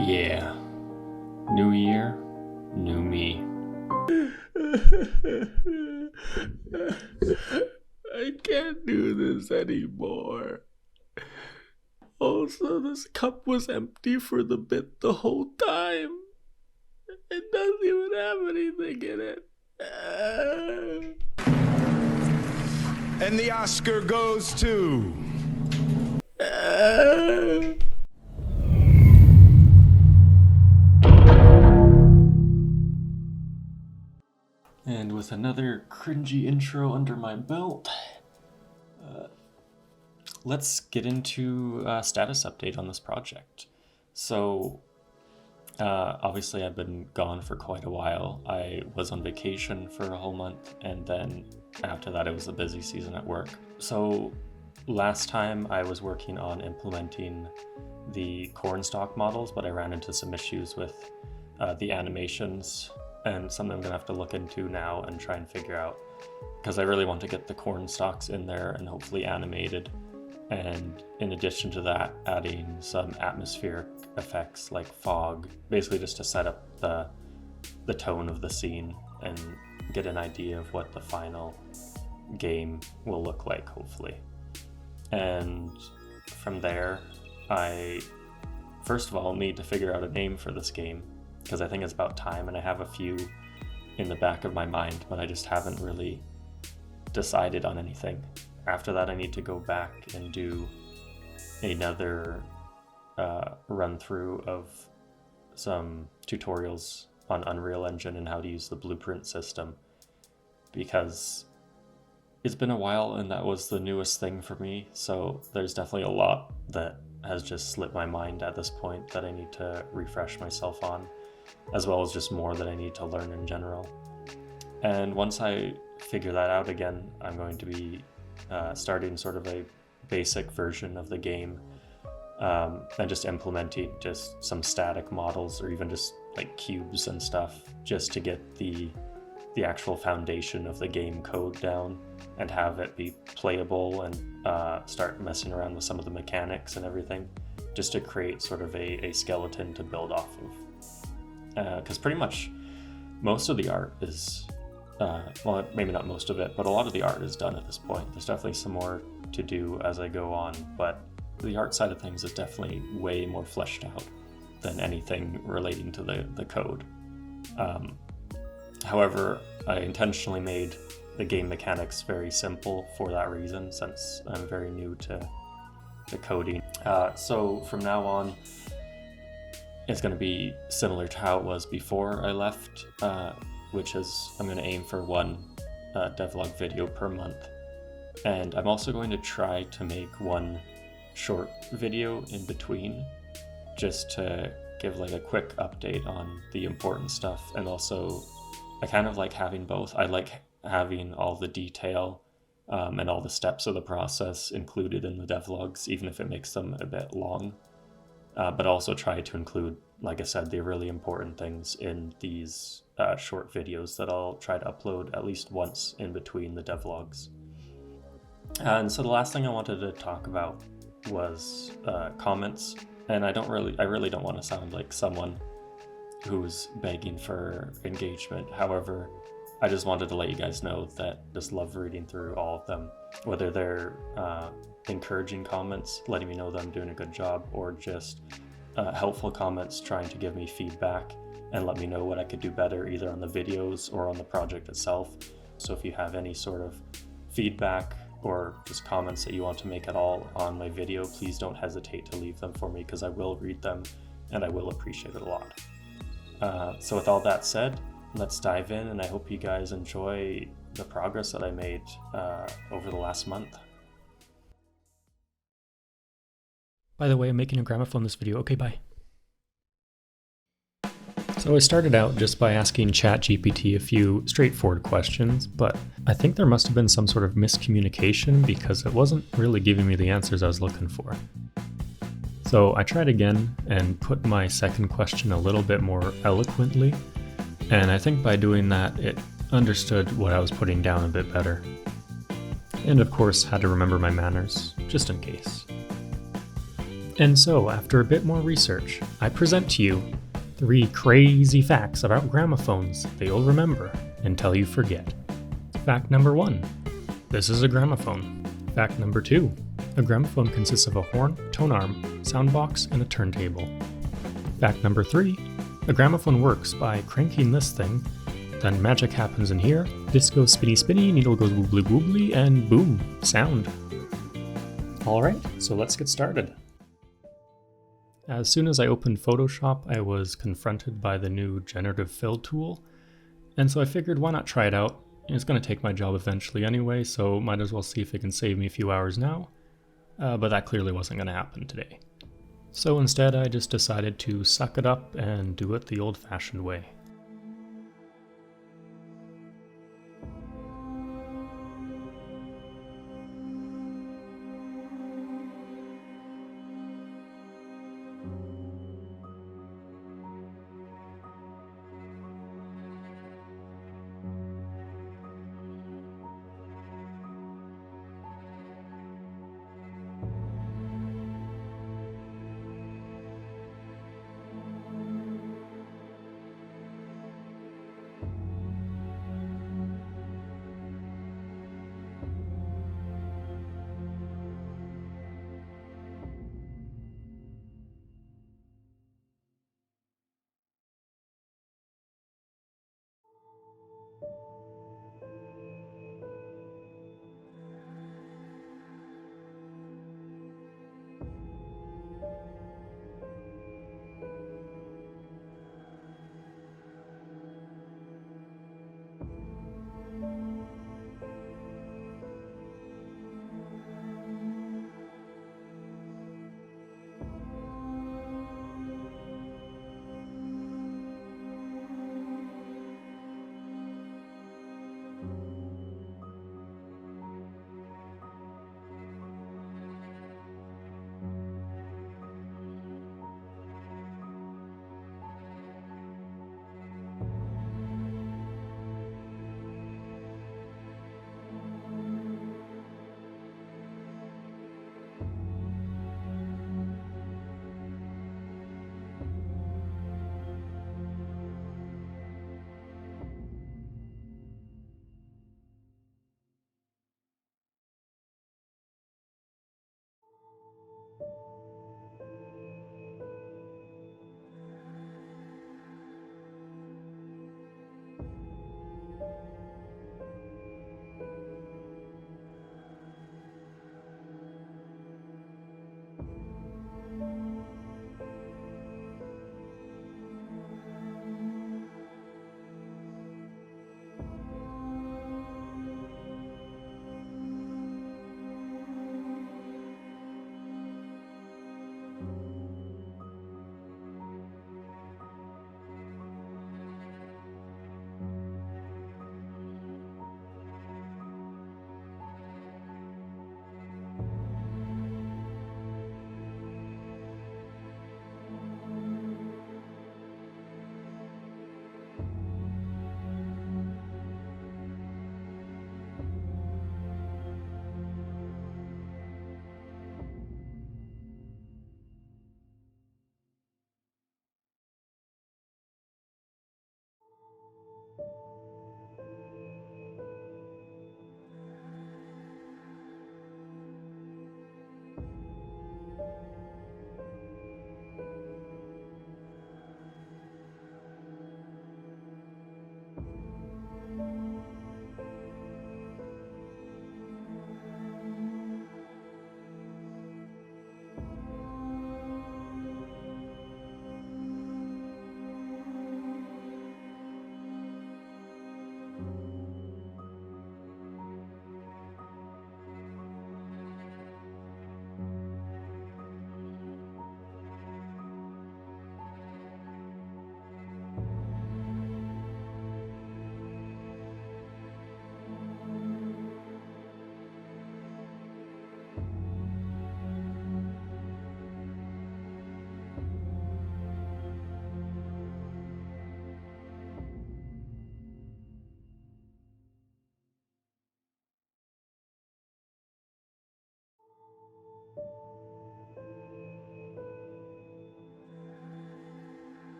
Yeah. New year, new me. I can't do this anymore. Also, this cup was empty for the bit the whole time. It doesn't even have anything in it. And the Oscar goes to... And with another cringy intro under my belt, let's get into a status update on this project. So, obviously I've been gone for quite a while. I was on vacation for a whole month, and then after that it was a busy season at work. So last time I was working on implementing the cornstalk models, but I ran into some issues with the animations, and something I'm gonna have to look into now and try and figure out, because I really want to get the corn stalks in there and hopefully animated. And in addition to that, adding some atmospheric effects like fog, basically just to set up the tone of the scene and get an idea of what the final game will look like, hopefully. And from there, I first of all need to figure out a name for this game, because I think it's about time, and I have a few in the back of my mind, but I just haven't really decided on anything. After that, I need to go back and do another run through of some tutorials on Unreal Engine and how to use the blueprint system, because it's been a while and that was the newest thing for me, so there's definitely a lot that has just slipped my mind at this point that I need to refresh myself on, as well as just more that I need to learn in general. And once I figure that out again, I'm going to be starting sort of a basic version of the game, and just implementing just some static models or even just like cubes and stuff, just to get the actual foundation of the game code down and have it be playable, and start messing around with some of the mechanics and everything, just to create sort of a skeleton to build off of. Because pretty much most of the art is, well, maybe not most of it, but a lot of the art is done at this point. There's definitely some more to do as I go on, but the art side of things is definitely way more fleshed out than anything relating to the code. However, I intentionally made the game mechanics very simple for that reason, since I'm very new to the coding. So from now on, it's going to be similar to how it was before I left, which is I'm going to aim for one devlog video per month. And I'm also going to try to make one short video in between, just to give like a quick update on the important stuff. And also, I kind of like having both. I like having all the detail and all the steps of the process included in the devlogs, even if it makes them a bit long. But also try to include, like I said, the really important things in these short videos that I'll try to upload at least once in between the devlogs. And so the last thing I wanted to talk about was comments. And I really don't want to sound like someone who's begging for engagement. However, I just wanted to let you guys know that I just love reading through all of them, whether they're encouraging comments, letting me know that I'm doing a good job, or just helpful comments trying to give me feedback and let me know what I could do better, either on the videos or on the project itself. So if you have any sort of feedback or just comments that you want to make at all on my video, please don't hesitate to leave them for me, because I will read them and I will appreciate it a lot. So with all that said, let's dive in, and I hope you guys enjoy the progress that I made over the last month. By the way, I'm making a gramophone this video. Okay, bye. So I started out just by asking ChatGPT a few straightforward questions, but I think there must have been some sort of miscommunication, because it wasn't really giving me the answers I was looking for. So I tried again and put my second question a little bit more eloquently, and I think by doing that it understood what I was putting down a bit better. And of course had to remember my manners, just in case. And so, after a bit more research, I present to you 3 crazy facts about gramophones that you'll remember until you forget. Fact number 1. This is a gramophone. Fact number 2. A gramophone consists of a horn, tone arm, sound box, and a turntable. Fact number 3. A gramophone works by cranking this thing, then magic happens in here, disc goes spinny spinny, needle goes woobly woobly, and boom, sound. Alright, so let's get started. As soon as I opened Photoshop, I was confronted by the new generative fill tool, and so I figured why not try it out. It's going to take my job eventually anyway, so might as well see if it can save me a few hours now, but that clearly wasn't going to happen today. So instead I just decided to suck it up and do it the old-fashioned way.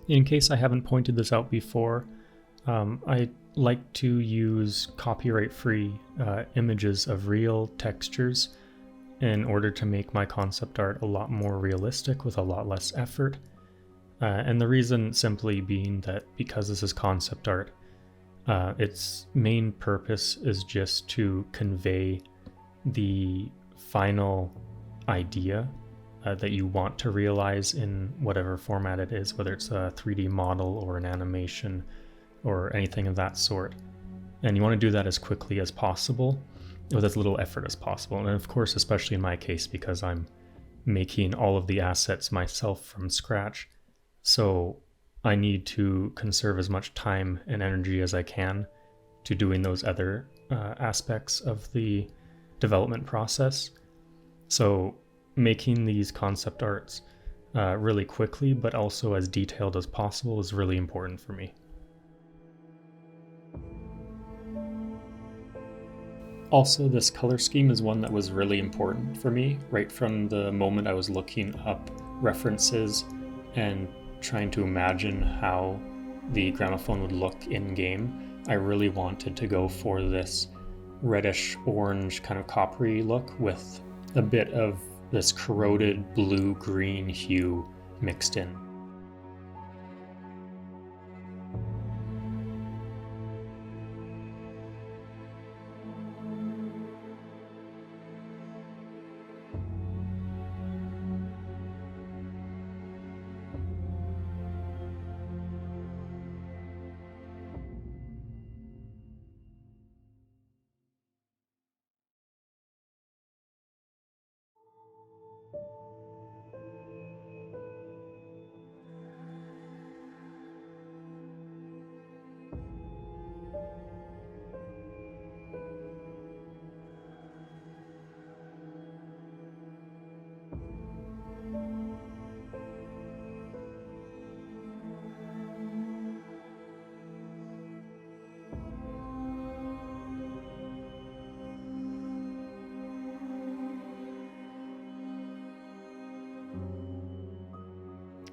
In case I haven't pointed this out before, I like to use copyright-free images of real textures in order to make my concept art a lot more realistic with a lot less effort. And the reason simply being that because this is concept art, its main purpose is just to convey the final idea that you want to realize in whatever format it is, whether it's a 3D model or an animation or anything of that sort. And you want to do that as quickly as possible with as little effort as possible. And of course, especially in my case, because I'm making all of the assets myself from scratch, so I need to conserve as much time and energy as I can to doing those other aspects of the development process. So making these concept arts really quickly, but also as detailed as possible, is really important for me. Also, this color scheme is one that was really important for me right from the moment I was looking up references and trying to imagine how the Gramophone would look in game. I really wanted to go for this reddish orange kind of coppery look with a bit of this corroded blue-green hue mixed in.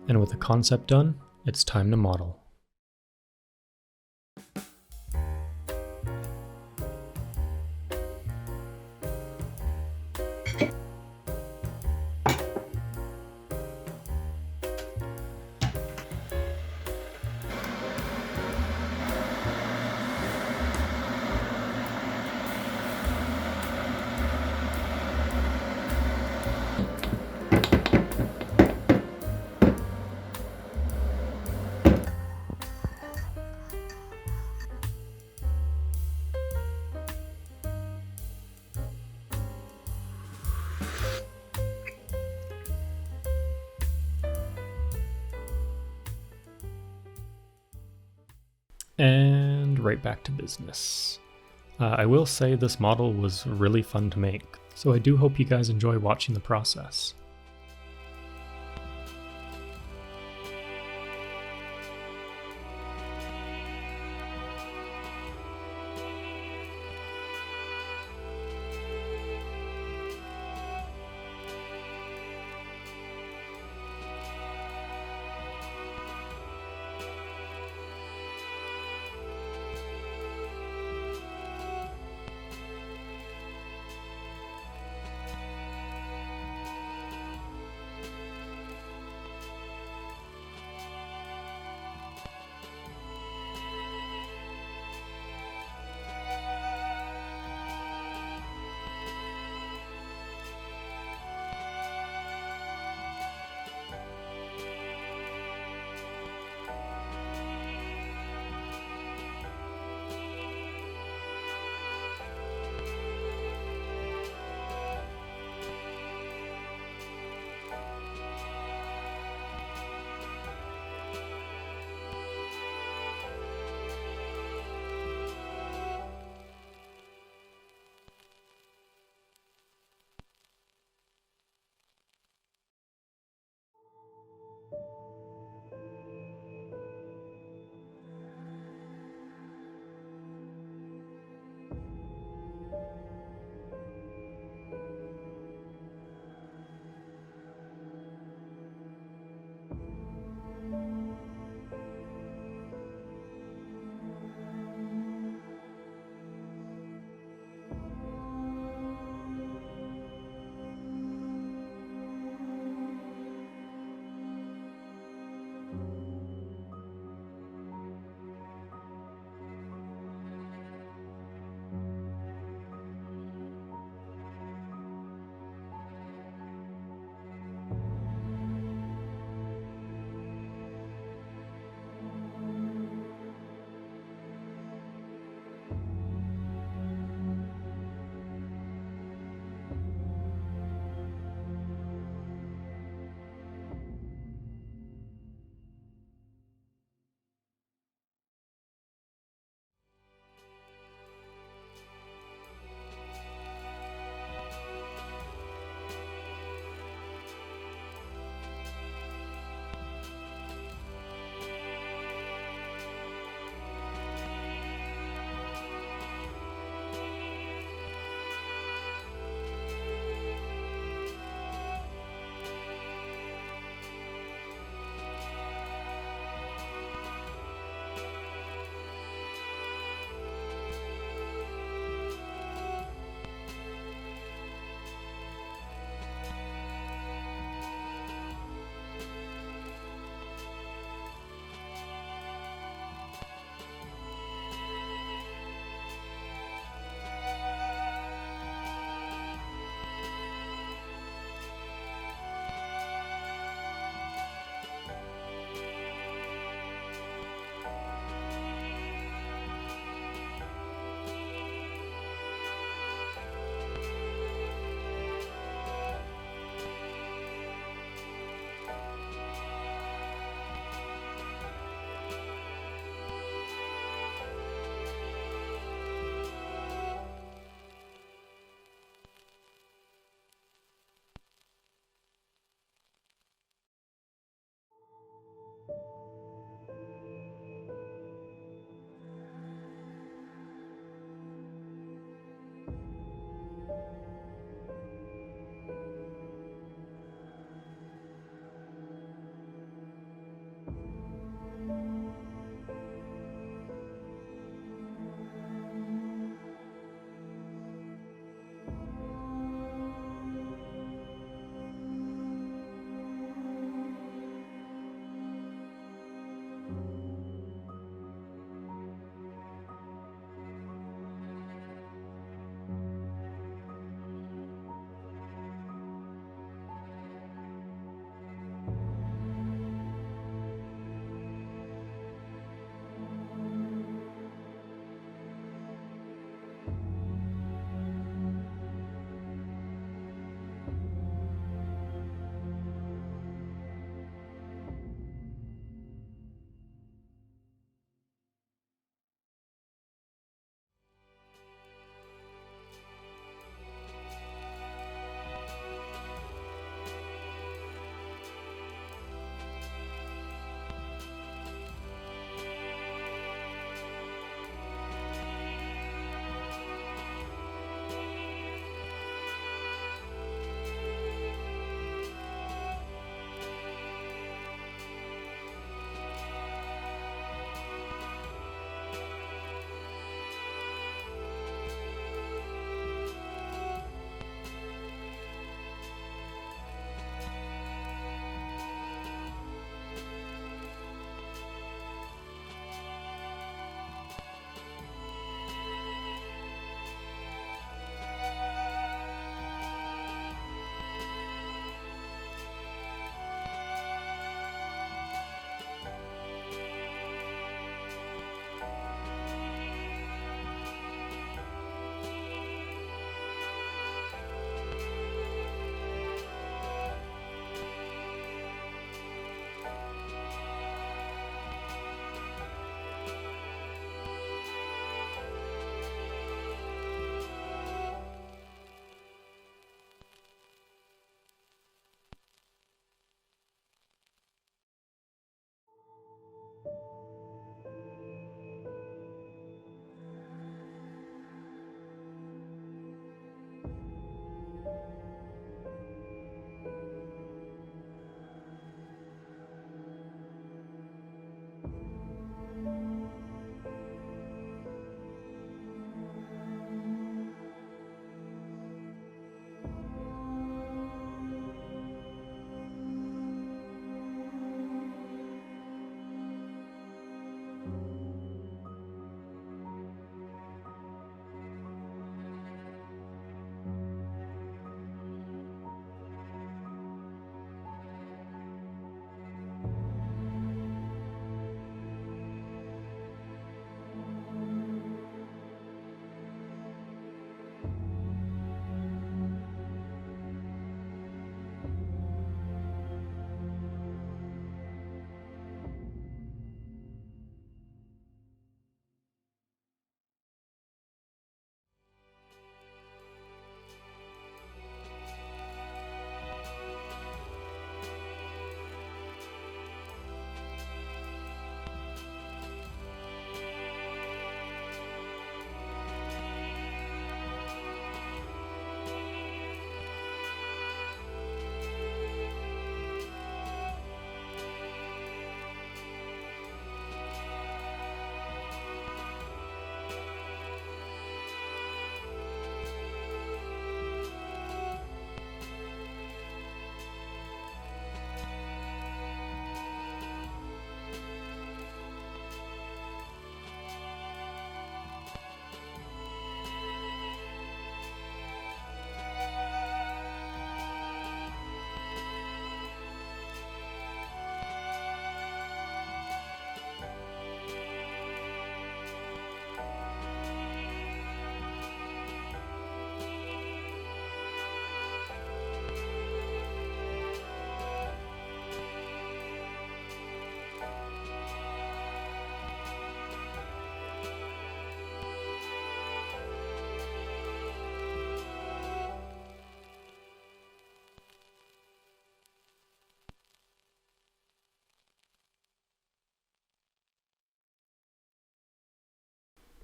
And with the concept done, it's time to model. And right back to business. I will say this model was really fun to make, so I do hope you guys enjoy watching the process.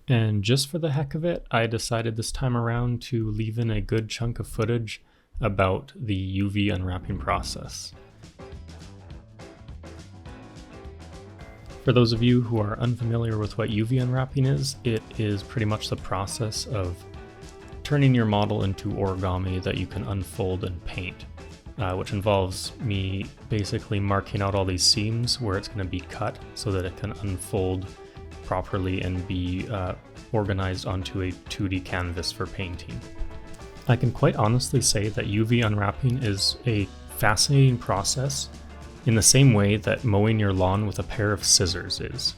And just for the heck of it, I decided this time around to leave in a good chunk of footage about the UV unwrapping process. For those of you who are unfamiliar with what UV unwrapping is, it is pretty much the process of turning your model into origami that you can unfold and paint, which involves me basically marking out all these seams where it's going to be cut so that it can unfold properly and be organized onto a 2D canvas for painting. I can quite honestly say that UV unwrapping is a fascinating process in the same way that mowing your lawn with a pair of scissors is.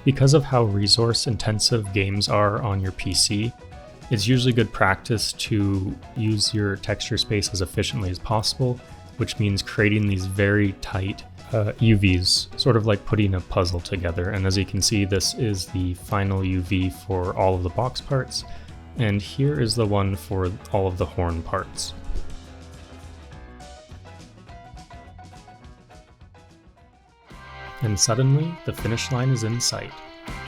Because of how resource intensive games are on your PC, it's usually good practice to use your texture space as efficiently as possible, which means creating these very tight UVs, sort of like putting a puzzle together. And as you can see, this is the final UV for all of the box parts, and here is the one for all of the horn parts. And suddenly, the finish line is in sight.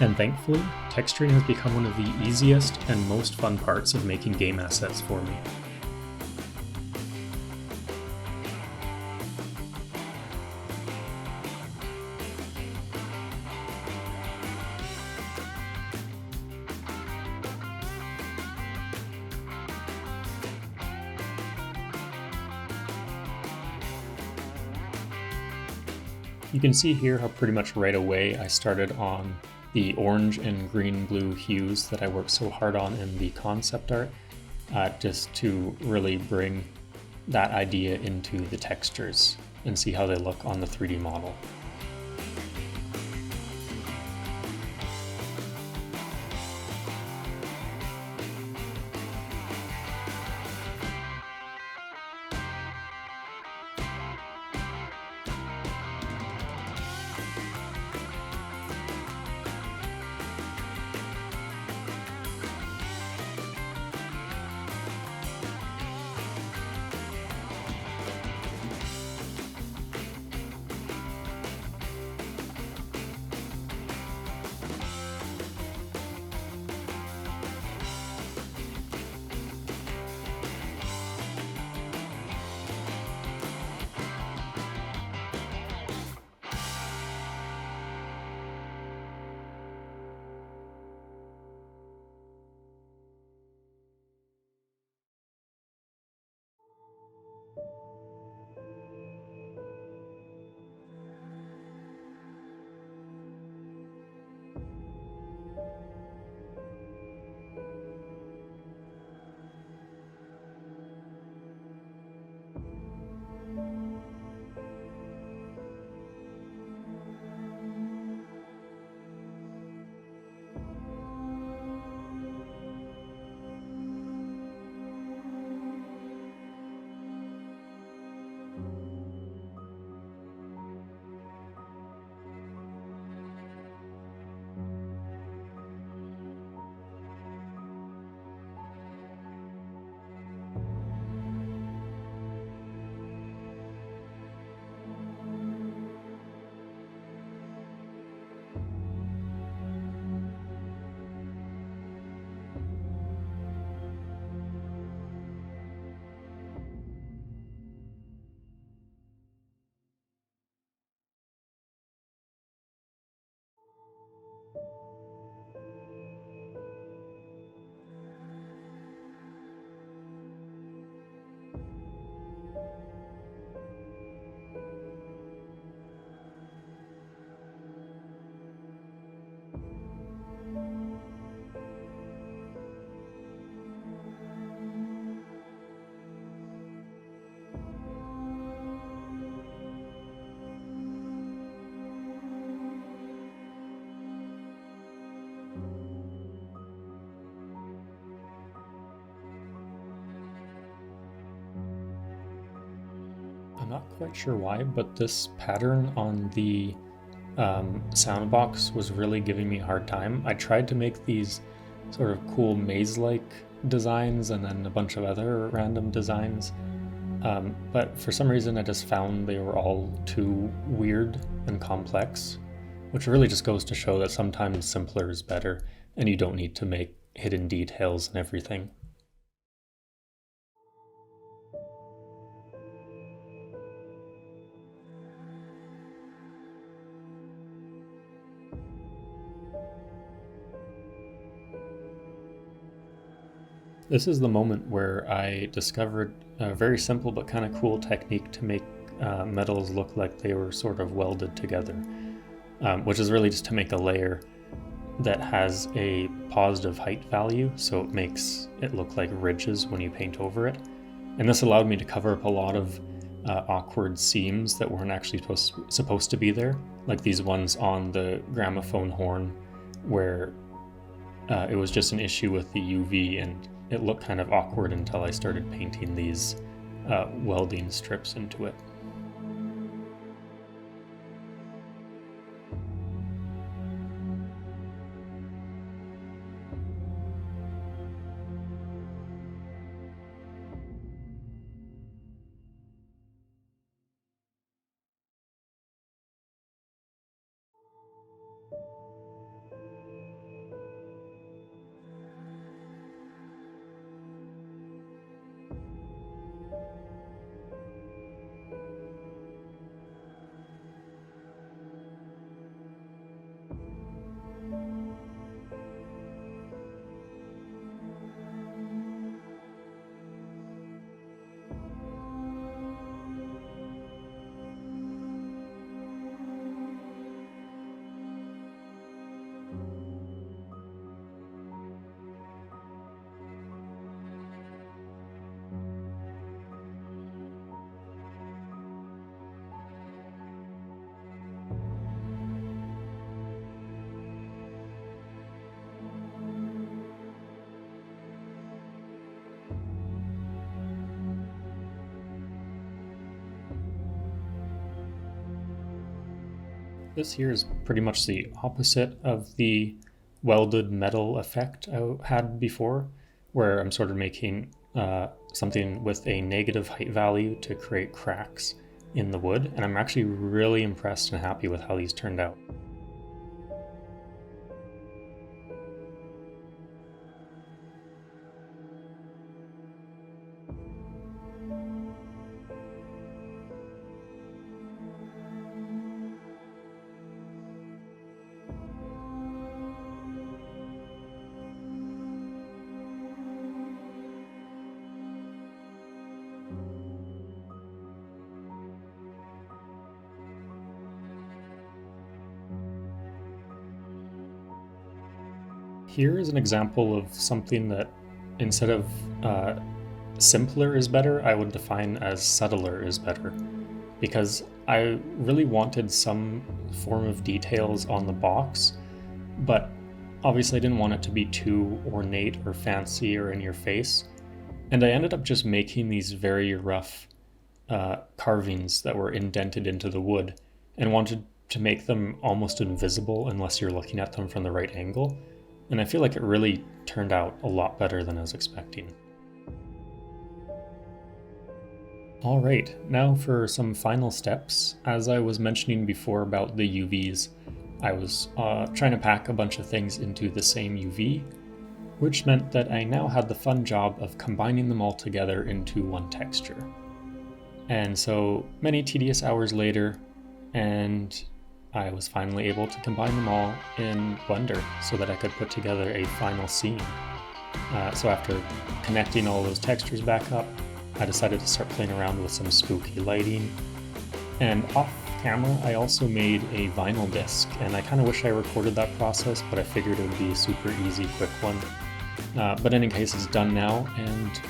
And thankfully, texturing has become one of the easiest and most fun parts of making game assets for me. You can see here how pretty much right away I started on the orange and green-blue hues that I worked so hard on in the concept art, just to really bring that idea into the textures and see how they look on the 3D model. I'm not quite sure why, but this pattern on the sound box was really giving me a hard time. I tried to make these sort of cool maze-like designs and then a bunch of other random designs, but for some reason I just found they were all too weird and complex, which really just goes to show that sometimes simpler is better and you don't need to make hidden details and everything. This is the moment where I discovered a very simple but kind of cool technique to make metals look like they were sort of welded together, which is really just to make a layer that has a positive height value, so it makes it look like ridges when you paint over it. And this allowed me to cover up a lot of awkward seams that weren't actually supposed to be there, like these ones on the gramophone horn where it was just an issue with the UV and it looked kind of awkward until I started painting these welding strips into it. This here is pretty much the opposite of the welded metal effect I had before, where I'm sort of making something with a negative height value to create cracks in the wood, and I'm actually really impressed and happy with how these turned out. Here is an example of something that, instead of simpler is better, I would define as subtler is better. Because I really wanted some form of details on the box, but obviously I didn't want it to be too ornate or fancy or in your face. And I ended up just making these very rough carvings that were indented into the wood and wanted to make them almost invisible unless you're looking at them from the right angle. And I feel like it really turned out a lot better than I was expecting. Alright, now for some final steps. As I was mentioning before about the UVs, I was trying to pack a bunch of things into the same UV, which meant that I now had the fun job of combining them all together into one texture. And so many tedious hours later, and I was finally able to combine them all in Blender so that I could put together a final scene. So after connecting all those textures back up, I decided to start playing around with some spooky lighting. And off camera, I also made a vinyl disc, and I kind of wish I recorded that process, but I figured it would be a super easy, quick one. But in any case, it's done now, and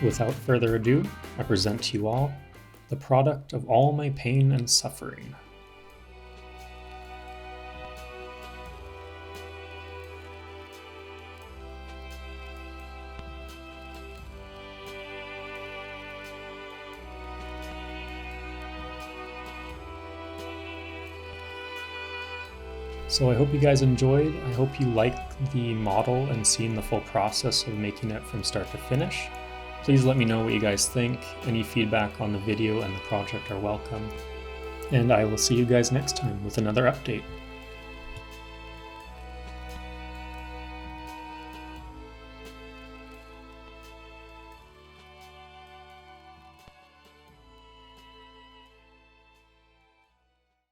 without further ado, I present to you all the product of all my pain and suffering. So I hope you guys enjoyed. I hope you liked the model and seen the full process of making it from start to finish. Please let me know what you guys think. Any feedback on the video and the project are welcome. And I will see you guys next time with another update.